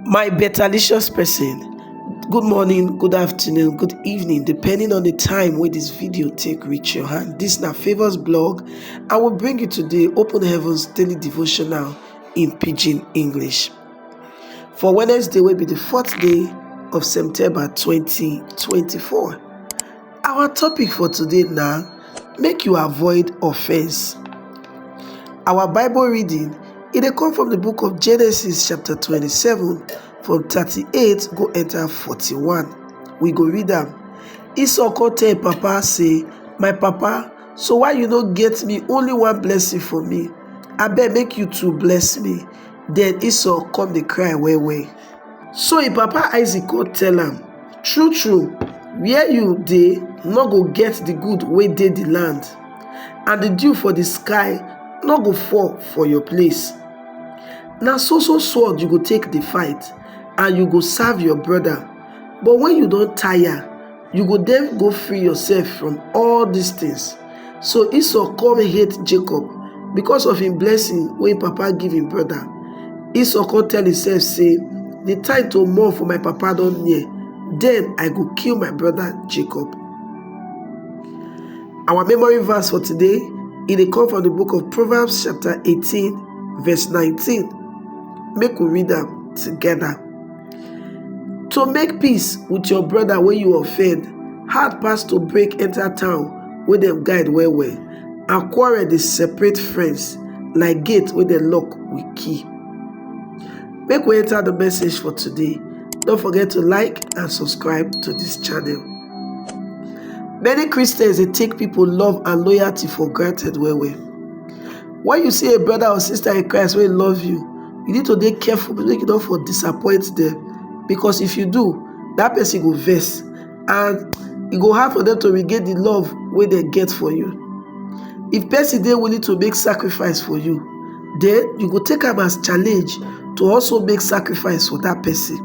My betalicious person, good morning, good afternoon, good evening, depending on the time when this video take reach your hand. This na Favors blog. I will bring you today Open Heavens Daily Devotional in Pidgin English. For Wednesday will be the 4th day of September 2024. Our topic for today now, make you avoid offense. Our Bible reading, it come from the book of Genesis chapter 27 from 38 go enter 41. We go read them. Esau come tell papa say, my papa, so why you no get me only one blessing for me? Abeg make you two bless me. Then Esau come dey cry well. So him papa Isaac come tell am, true, where you dey no go get the good wey dey the land, and the dew for the sky no go fall for your place. Na so sword you go take the fight, and you go serve your brother. But when you don tire, you go then go free yourself from all these things. So Esau come hate Jacob because of him blessing wey papa give him brother. Esau come tell himself say, the time to mourn for my papa don near, then I go kill my brother Jacob. Our memory verse for today, it come from the book of Proverbs chapter 18 verse 19. Make we read them together. To make peace with your brother when you offend, hard pass to break enter town where them guide well, and quarrel dey separate friends like gate where they lock with key. Make we enter the message for today. Don't forget to like and subscribe to this channel. Many Christians they take people love and loyalty for granted well. When you see a brother or sister in Christ wey love you, you need to be careful make you don't for disappoint them, because if you do, that person go vex and it go hard for them to regain the love wey they get for you. If person dey willing to make sacrifice for you, then you go take am as challenge to also make sacrifice for that person.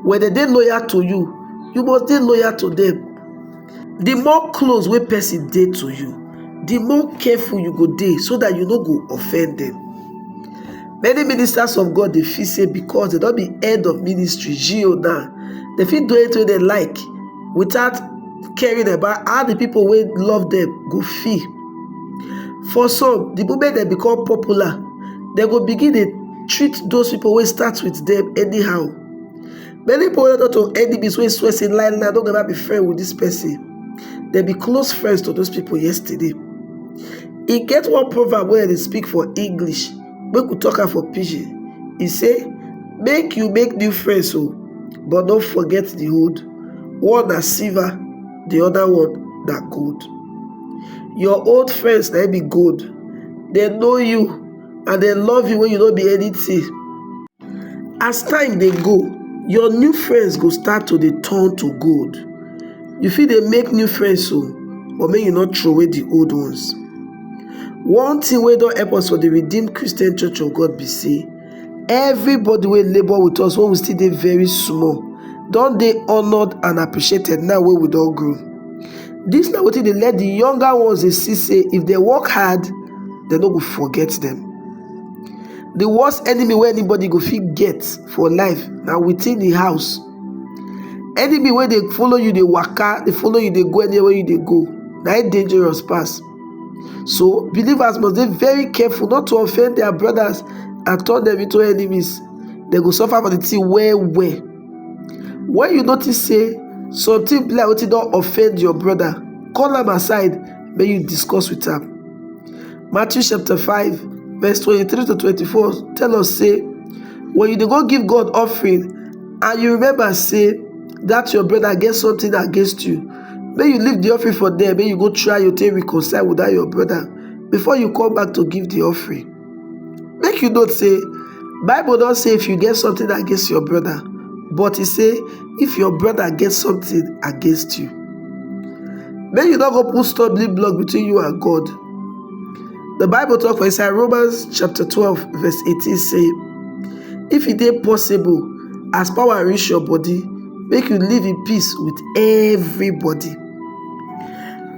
When they dey loyal to you, you must dey loyal to them. The more close wey person dey to you, the more careful you go dey so that you no go offend them. Many ministers of God dey feel say because they don't be head of ministry, GO now, they fit do it wey they like without caring about how the people wey love them go feel. For some, the moment they become popular, they go begin dey treat those people wey start with them anyhow. Many people wey not to enemies wey swear say lie don't ever be friend with this person. They be close friends to those people yesterday. E get one proverb where they speak for English, make we talk am for Pidgin. E say, make you make new friends but don't forget the old. One na silver, the other one na gold. Your old friends na be gold. They know you and they love you when you don't be anything. As time dey go, your new friends go start to dey turn to gold. You feel they make new friends but make you not throw away the old ones. One thing wey don help us for the Redeemed Christian Church of God be say, everybody wey labor with us when we still dey very small, don dey honored and appreciated now wey we don grow. This na wetin dey let the younger ones dey see say if they work hard, they no go forget them. The worst enemy wey anybody go fit get for life na within the house. Enemy wey dey follow you dey waka, dey follow you dey go anywhere you dey go, na it dangerous pass. So believers must be very careful not to offend their brothers and turn them into enemies. They go suffer for the thing well. When you notice say something like wetin don offend your brother, call am aside, may you discuss with am. Matthew chapter 5 verse 23 to 24 tell us say, when you dey go give God offering and you remember say that your brother get something against you, may you leave the offering for them, may you go try your take reconcile with that your brother before you come back to give the offering. Make you note say Bible don't say if you get something against your brother, but it say if your brother gets something against you. May you not go put stumbling block between you and God. The Bible talk for inside Romans chapter 12 verse 18 say, if it is possible, as power reach your body, make you live in peace with everybody.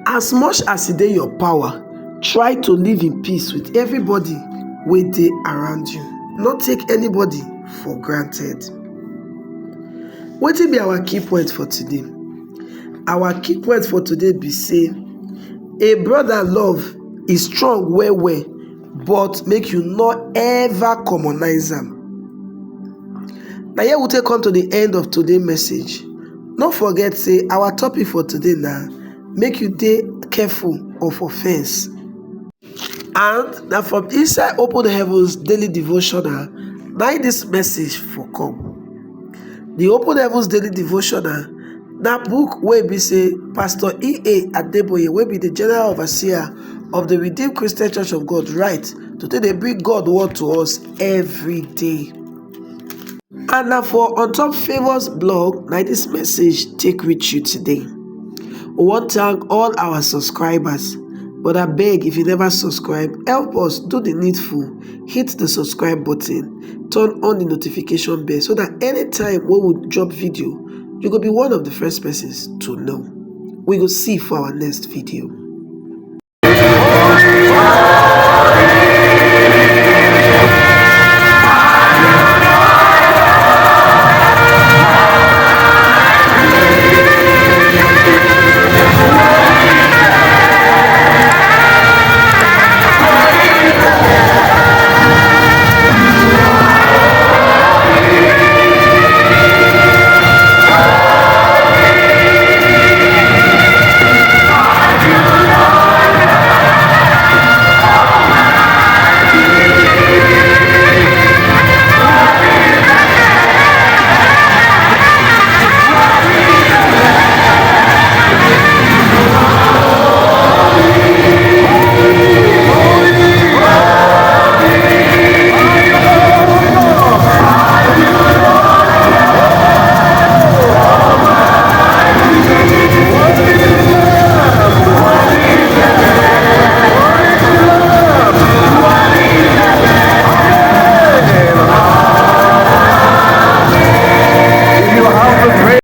As much as it is your power, try to live in peace with everybody wey dey around you. Not take anybody for granted. Wetin be our key point for today? Our key point for today be say a brother love is strong well well, but make you not ever commonize am. Na here we take come to the end of today's message. No forget say our topic for today na make you dey careful of offense. And na from inside Open Heavens Daily Devotional na this message for come. The Open Heavens Daily Devotional na book wey be say Pastor E.A. Adeboye, wey be the General Overseer of the Redeemed Christian Church of God, write to take dey bring God word to us every day. And na for On Top Favours blog na this message take reach you today. We wan thank all our subscribers, but abeg, if you never subscribe, help us do the needful. Hit the subscribe button, turn on the notification bell so that anytime wey we drop video, you go be one of the first persons to know. We go see for our next video.